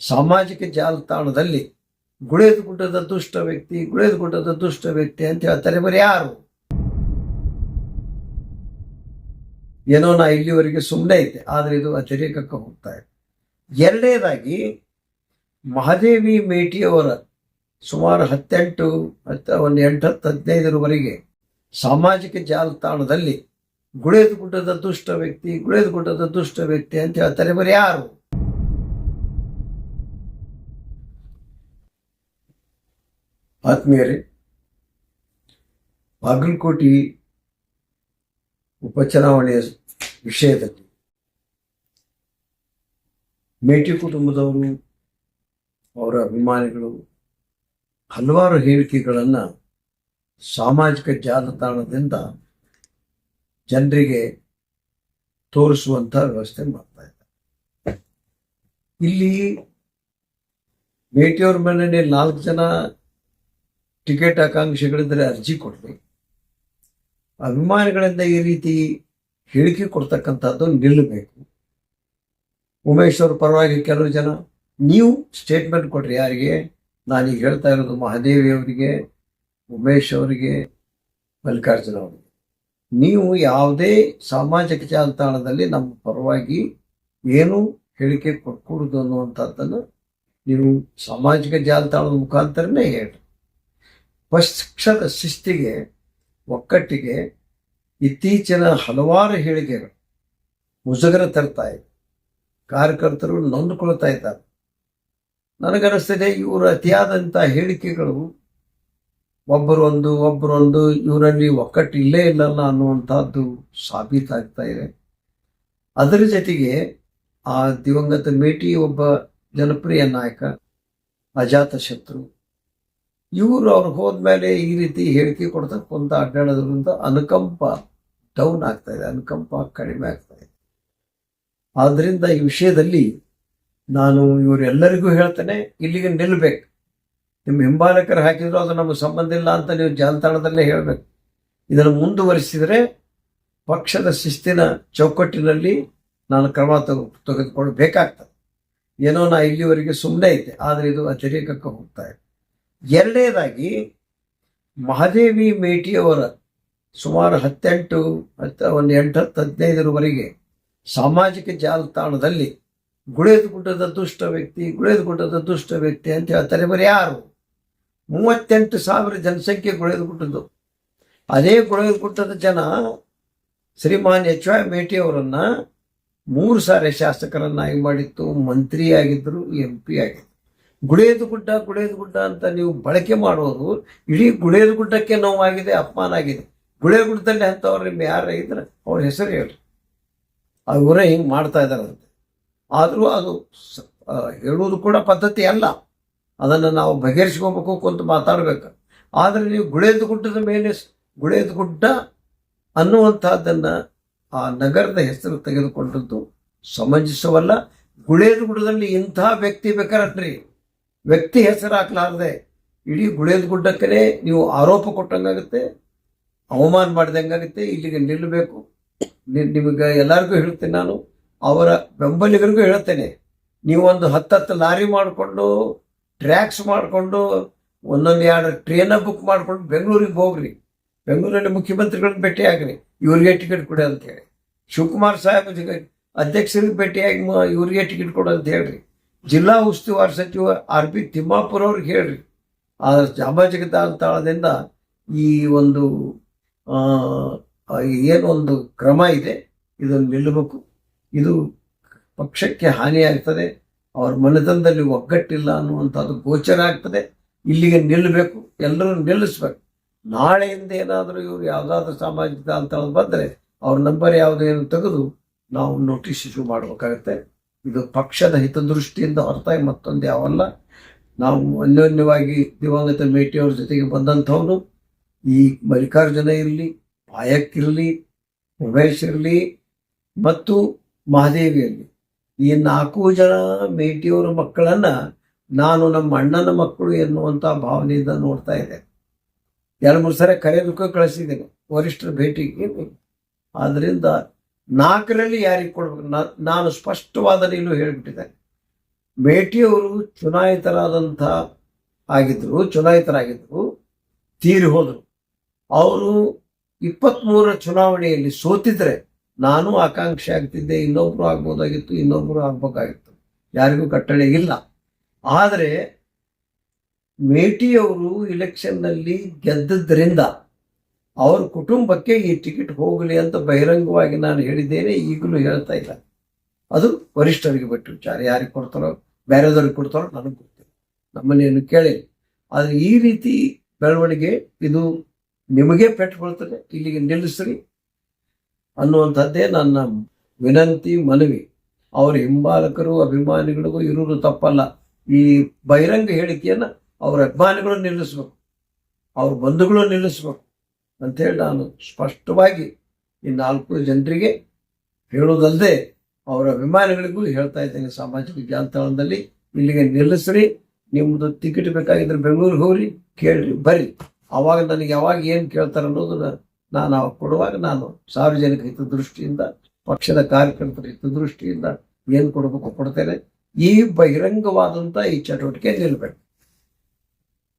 ಸಾಮಾಜಿಕ ಜಾಲತಾಣದಲ್ಲಿ ಗುಳೇದಗುಡ್ಡದ ದುಷ್ಟ ವ್ಯಕ್ತಿ ಅಂತ ಹೇಳ್ತಾರೆ. ಬರೀ ಯಾರು? ಏನೋ ನಾ ಇಲ್ಲಿವರೆಗೆ ಸುಮ್ಮನೆ ಇದ್ದೆ, ಆದರೆ ಇದು ಅತಿರೇಕಕ್ಕೆ ಹೋಗ್ತಾ ಇದೆ. ಎರಡನೇದಾಗಿ ಮಹಾದೇವಿ ಮೇಟಿಯವರ ಸುಮಾರು 18 ಒಂದು 8-15 ಸಾಮಾಜಿಕ ಜಾಲತಾಣದಲ್ಲಿ ಗುಳೇದಗುಡ್ಡದ ದುಷ್ಟ ವ್ಯಕ್ತಿ ಅಂತ ಹೇಳ್ತಾರೆ. ಬರೀ ಯಾರು? ಆತ್ಮೀಯರೇ, ಬಾಗಲಕೋಟೆ ಉಪಚುನಾವಣೆಯ ವಿಷಯದಲ್ಲಿ ಮೇಟಿ ಕುಟುಂಬದವರು, ಅವರ ಅಭಿಮಾನಿಗಳು ಹಲವಾರು ಹೇಳಿಕೆಗಳನ್ನು ಸಾಮಾಜಿಕ ಜಾಲತಾಣದಿಂದ ಜನರಿಗೆ ತೋರಿಸುವಂಥ ವ್ಯವಸ್ಥೆ ಮಾಡ್ತಾ ಇದ್ದಾರೆ. ಇಲ್ಲಿ ಮೇಟಿಯವ್ರ ಮನೆಯಲ್ಲಿ 4 ಜನ ಟಿಕೆಟ್ ಆಕಾಂಕ್ಷಿಗಳಿದ್ರೆ ಅರ್ಜಿ ಕೊಡಲಿ. ಅಭಿಮಾನಿಗಳಿಂದ ಈ ರೀತಿ ಹೇಳಿಕೆ ಕೊಡ್ತಕ್ಕಂಥದ್ದು ನಿಲ್ಲಬೇಕು. ಉಮೇಶ್ ಅವ್ರ ಪರವಾಗಿ ಕೆಲವು ಜನ ನೀವು ಸ್ಟೇಟ್ಮೆಂಟ್ ಕೊಡ್ರಿ. ಯಾರಿಗೆ? ನಾನೀಗ ಹೇಳ್ತಾ ಇರೋದು ಮಹಾದೇವಿ ಅವರಿಗೆ, ಉಮೇಶ್ ಅವರಿಗೆ, ಮಲ್ಲಿಕಾರ್ಜುನ ಅವರಿಗೆ. ನೀವು ಯಾವುದೇ ಸಾಮಾಜಿಕ ಜಾಲತಾಣದಲ್ಲಿ ನಮ್ಮ ಪರವಾಗಿ ಏನು ಹೇಳಿಕೆ ಕೊಟ್ಕೊಡುದು ಅನ್ನುವಂಥದ್ದನ್ನು ನೀವು ಸಾಮಾಜಿಕ ಜಾಲತಾಣದ ಮುಖಾಂತರನೇ ಹೇಳಿ. ಪಕ್ಷದ ಶಿಸ್ತಿಗೆ, ಒಕ್ಕಟ್ಟಿಗೆ ಇತ್ತೀಚಿನ ಹಲವಾರು ಹೇಳಿಕೆಗಳು ಮುಜುಗರ ತರ್ತಾ ಇದೆ. ಕಾರ್ಯಕರ್ತರು ನೊಂದುಕೊಳ್ತಾ ಇದ್ದಾರೆ. ನನಗನ್ನಿಸ್ತದೆ ಇವರು ಅತಿಯಾದಂಥ ಹೇಳಿಕೆಗಳು ಒಬ್ಬರೊಂದು ಇವರಲ್ಲಿ ಒಕ್ಕಟ್ಟು ಇಲ್ಲೇ ಇಲ್ಲಲ್ಲ ಅನ್ನುವಂಥದ್ದು ಸಾಬೀತಾಗ್ತಾ ಇದೆ. ಅದರ ಜೊತೆಗೆ ಆ ದಿವಂಗತ ಮೇಟಿ ಒಬ್ಬ ಜನಪ್ರಿಯ ನಾಯಕ, ಅಜಾತ ಶತ್ರು. ಇವರು ಅವ್ರು ಹೋದ್ಮೇಲೆ ಈ ರೀತಿ ಹೇಳಿಕೆ ಕೊಡ್ತಕ್ಕಂಥ ಅಡ್ಡಾಡೋದ್ರಿಂದ ಅನುಕಂಪ ಡೌನ್ ಆಗ್ತಾ ಇದೆ, ಅನುಕಂಪ ಕಡಿಮೆ ಆಗ್ತಾ ಇದೆ. ಆದ್ದರಿಂದ ಈ ವಿಷಯದಲ್ಲಿ ನಾನು ಇವರೆಲ್ಲರಿಗೂ ಹೇಳ್ತೇನೆ, ಇಲ್ಲಿಗೆ ನಿಲ್ಲಬೇಕು. ನಿಮ್ಮ ಹಿಂಬಾಲಕರು ಹಾಕಿದ್ರು ಅದು ನಮಗೆ ಸಂಬಂಧ ಇಲ್ಲ ಅಂತ ನೀವು ಜಾಲತಾಣದಲ್ಲೇ ಹೇಳಬೇಕು. ಇದನ್ನು ಮುಂದುವರಿಸಿದರೆ ಪಕ್ಷದ ಶಿಸ್ತಿನ ಚೌಕಟ್ಟಿನಲ್ಲಿ ನಾನು ಕ್ರಮ ತೆಗೆದುಕೊಳ್ಬೇಕಾಗ್ತದೆ. ಏನೋ ನಾ ಇಲ್ಲಿವರೆಗೆ ಸುಮ್ಮನೆ ಇದ್ದೆ, ಆದರೆ ಇದು ಅತಿರೇಕಕ್ಕೆ ಹೋಗ್ತಾ ಇದೆ. ಎರಡನೇದಾಗಿ ಮಹಾದೇವಿ ಮೇಟಿಯವರ ಸುಮಾರು 18 ಒಂದು 8-15 ಸಾಮಾಜಿಕ ಜಾಲತಾಣದಲ್ಲಿ ಗುಳೇದಗುಡ್ಡದ ದುಷ್ಟ ವ್ಯಕ್ತಿ ಅಂತ ಹೇಳ್ತಾರೆ. ಬರೀ ಯಾರು? 38,000 ಜನಸಂಖ್ಯೆ ಗುಳೇದಗುಡ್ಡದ್ದು. ಅದೇ ಗುಳೇದಗುಡ್ಡದ ಜನ ಶ್ರೀಮಾನ್ HY ಮೇಟಿ ಅವರನ್ನ 3 ಸಾರಿ ಶಾಸಕರನ್ನಾಗಿ ಮಾಡಿತ್ತು, ಮಂತ್ರಿ ಆಗಿದ್ರು, MP ಆಗಿದ್ರು. ಗುಳೇದಗುಡ್ಡ ಅಂತ ನೀವು ಬಳಕೆ ಮಾಡೋದು ಇಡೀ ಗುಳೇದಗುಡ್ಡಕ್ಕೆ ನೋವಾಗಿದೆ, ಅಪಮಾನ ಆಗಿದೆ. ಗುಳೇದಗುಡ್ಡದಲ್ಲಿ ಅಂಥವ್ರು ನಿಮ್ಮ ಯಾರು ಇದ್ರೆ ಅವ್ರ ಹೆಸರು ಹೇಳ್ರಿ. ಅವರೇ ಹಿಂಗೆ ಮಾಡ್ತಾ ಇದ್ದಾರಂತೆ. ಆದರೂ ಅದು ಹೇಳುವುದು ಕೂಡ ಪದ್ಧತಿ ಅಲ್ಲ. ಅದನ್ನು ನಾವು ಬಗೆಹರಿಸ್ಕೋಬೇಕು ಕುಂತು ಮಾತಾಡಬೇಕು. ಆದರೆ ನೀವು ಗುಳೇದಗುಡ್ಡದ ಮೇಲೆ ಗುಳೇದಗುಡ್ಡ ಅನ್ನುವಂಥದ್ದನ್ನು ಆ ನಗರದ ಹೆಸರು ತೆಗೆದುಕೊಂಡದ್ದು ಸಮಂಜಸವಲ್ಲ. ಗುಳೇದಗುಡ್ಡದಲ್ಲಿ ಇಂಥ ವ್ಯಕ್ತಿ ಬೇಕಾರಟ್ರಿ, ವ್ಯಕ್ತಿ ಹೆಸರು ಹಾಕ್ಲಾರ್ದೆ ಇಡೀ ಗುಳೇದಗುಡ್ಡಕ್ಕೇ ನೀವು ಆರೋಪ ಕೊಟ್ಟಂಗಾಗುತ್ತೆ, ಅವಮಾನ ಮಾಡಿದಂಗಾಗುತ್ತೆ. ಇಲ್ಲಿಗೆ ನಿಲ್ಲಬೇಕು. ನಿಮಗೆ ಎಲ್ಲರಿಗೂ ಹೇಳ್ತೇನೆ, ನಾನು ಅವರ ಬೆಂಬಲಿಗರಿಗೂ ಹೇಳ್ತೇನೆ, ನೀವು ಒಂದು 10 ಲಾರಿ ಮಾಡಿಕೊಂಡು, ಟ್ರ್ಯಾಕ್ಸ್ ಮಾಡಿಕೊಂಡು, 1-2 ಟ್ರೇನ ಬುಕ್ ಮಾಡಿಕೊಂಡು ಬೆಂಗಳೂರಿಗೆ ಹೋಗ್ರಿ. ಬೆಂಗಳೂರಲ್ಲಿ ಮುಖ್ಯಮಂತ್ರಿಗಳನ್ನ ಭೇಟಿ ಆಗ್ರಿ, ಇವ್ರಿಗೆ ಟಿಕೆಟ್ ಕೊಡಿ ಅಂತ ಹೇಳಿ. ಶಿವಕುಮಾರ್ ಸಾಹೇಬ್ ಅಧ್ಯಕ್ಷರಿಗೆ ಭೇಟಿಯಾಗಿ ಇವ್ರಿಗೆ ಟಿಕೆಟ್ ಕೊಡು ಅಂತ ಹೇಳ್ರಿ. ಜಿಲ್ಲಾ ಉಸ್ತುವಾರಿ ಸಚಿವ RB ತಿಮ್ಮಾಪುರ ಅವ್ರಿಗೆ ಹೇಳ್ರಿ. ಆ ಸಾಮಾಜಿಕ ಜಾಲತಾಣದಿಂದ ಈ ಒಂದು ಏನೊಂದು ಕ್ರಮ ಇದೆ, ಇದನ್ನು ನಿಲ್ಲಬೇಕು. ಇದು ಪಕ್ಷಕ್ಕೆ ಹಾನಿಯಾಗ್ತದೆ, ಅವ್ರ ಮನೆತನದಲ್ಲಿ ಒಗ್ಗಟ್ಟಿಲ್ಲ ಅನ್ನುವಂಥದ್ದು ಗೋಚರ ಆಗ್ತದೆ. ಇಲ್ಲಿಗೆ ನಿಲ್ಲಬೇಕು, ಎಲ್ಲರೂ ನಿಲ್ಲಿಸ್ಬೇಕು. ನಾಳೆಯಿಂದ ಏನಾದರೂ ಇವರು ಯಾವುದಾದ್ರೂ ಸಾಮಾಜಿಕ ಜಾಲತಾಣ ಬಂದರೆ ಅವ್ರ ನಂಬರ್ ಯಾವುದೇನು ತೆಗೆದು ನಾವು ನೋಟಿಸ್ ಇಶ್ಯೂ ಮಾಡಬೇಕಾಗತ್ತೆ. ಇದು ಪಕ್ಷದ ಹಿತದೃಷ್ಟಿಯಿಂದ ಹೊರತಾಗಿ ಮತ್ತೊಂದು ಯಾವಲ್ಲ. ನಾವು ಅನ್ಯೋನ್ಯವಾಗಿ ದಿವಂಗತ ಮೇಟಿಯವ್ರ ಜೊತೆಗೆ ಬಂದಂಥವನು, ಈ ಮಲ್ಲಿಕಾರ್ಜುನ ಇರಲಿ, ಪಾಯಕ್ ಇರಲಿ, ಉಮೇಶ್ ಇರಲಿ ಮತ್ತು ಮಹಾದೇವಿ ಇರಲಿ, ಈ 4 ಜನ ಮೇಟಿಯವರ ಮಕ್ಕಳನ್ನು ನಾನು ನಮ್ಮ ಅಣ್ಣನ ಮಕ್ಕಳು ಎನ್ನುವಂಥ ಭಾವನೆಯಿಂದ ನೋಡ್ತಾ ಇದ್ದೇನೆ. 2-3 ಸರಿ ಕರೆಯೋದಕ್ಕೂ ಕಳಿಸಿದ್ದೇನೆ ವರಿಷ್ಠರ ಭೇಟಿಗೆ. ಆದ್ದರಿಂದ 4ರಲ್ಲಿ ಯಾರಿಗೆ ಕೊಡ್ಬೇಕು ನಾನು ಸ್ಪಷ್ಟವಾದ ನಿಲುವು ಹೇಳಿಬಿಟ್ಟಿದ್ದೇನೆ. ಮೇಟಿಯವರು ಚುನಾಯಿತರಾಗಿದ್ರು, ತೀರಿ ಹೋದರು. ಅವರು 23ರ ಚುನಾವಣೆಯಲ್ಲಿ ಸೋತಿದ್ರೆ ನಾನು ಆಕಾಂಕ್ಷಿ ಆಗ್ತಿದ್ದೆ, ಇನ್ನೊಬ್ರು ಆಗ್ಬೋದಾಗಿತ್ತು, ಇನ್ನೊಬ್ರು ಆಗ್ಬೇಕಾಗಿತ್ತು, ಯಾರಿಗೂ ಕಟ್ಟಳೆ ಇಲ್ಲ. ಆದರೆ ಮೇಟಿಯವರು ಇಲೆಕ್ಷನ್ನಲ್ಲಿ ಗೆದ್ದದ್ರಿಂದ ಅವ್ರ ಕುಟುಂಬಕ್ಕೆ ಈ ಟಿಕೆಟ್ ಹೋಗಲಿ ಅಂತ ಬಹಿರಂಗವಾಗಿ ನಾನು ಹೇಳಿದ್ದೇನೆ, ಈಗಲೂ ಹೇಳ್ತಾ ಇಲ್ಲ. ಅದು ವರಿಷ್ಠರಿಗೆ ಬಿಟ್ಟು ವಿಚಾರ. ಯಾರಿಗೆ ಕೊಡ್ತಾರೋ, ಬೇರೆದವ್ರಿಗೆ ಕೊಡ್ತಾರೋ ನನಗೆ ಗೊತ್ತಿಲ್ಲ, ನಮ್ಮನ್ನೇನು ಕೇಳಿ. ಆದರೆ ಈ ರೀತಿ ಬೆಳವಣಿಗೆ ಇದು ನಿಮಗೆ ಪೆಟ್ಟುಕೊಳ್ತದೆ, ಇಲ್ಲಿಗೆ ನಿಲ್ಲಿಸ್ರಿ ಅನ್ನುವಂಥದ್ದೇ ನನ್ನ ವಿನಂತಿ, ಮನವಿ. ಅವ್ರ ಹಿಂಬಾಲಕರು, ಅಭಿಮಾನಿಗಳಿಗೂ ಇರುವುದು ತಪ್ಪಲ್ಲ. ಈ ಬಹಿರಂಗ ಹೇಳಿಕೆಯನ್ನು ಅವ್ರ ಅಭಿಮಾನಿಗಳು ನಿಲ್ಲಿಸ್ಬೇಕು, ಅವ್ರ ಬಂಧುಗಳು ನಿಲ್ಲಿಸ್ಬೇಕು ಅಂಥೇಳಿ ನಾನು ಸ್ಪಷ್ಟವಾಗಿ ಈ 4 ಜನರಿಗೆ ಹೇಳೋದಲ್ಲದೆ ಅವರ ಅಭಿಮಾನಿಗಳಿಗೂ ಹೇಳ್ತಾ ಇದ್ದೇನೆ. ಸಾಮಾಜಿಕ ಜಾಲತಾಣದಲ್ಲಿ ಇಲ್ಲಿಗೆ ನಿಲ್ಲಿಸ್ರಿ, ನಿಮ್ಮದು ಟಿಕೆಟ್ ಬೇಕಾಗಿದ್ರೆ ಬೆಂಗಳೂರಿಗೆ ಹೋಗ್ರಿ, ಕೇಳ್ರಿ, ಬರ್ರಿ. ಆವಾಗ ನನಗೆ ಯಾವಾಗ ಏನು ಕೇಳ್ತಾರೆ ಅನ್ನೋದನ್ನ ನಾನು ಅವಾಗ ಕೊಡುವಾಗ ನಾನು ಸಾರ್ವಜನಿಕ ಹಿತದೃಷ್ಟಿಯಿಂದ, ಪಕ್ಷದ ಕಾರ್ಯಕರ್ತರ ಹಿತದೃಷ್ಟಿಯಿಂದ ಏನು ಕೊಡಬೇಕು ಕೊಡ್ತೇನೆ. ಈ ಬಹಿರಂಗವಾದಂಥ ಈ ಚಟುವಟಿಕೆ ನಿಲ್ಲಬೇಕು.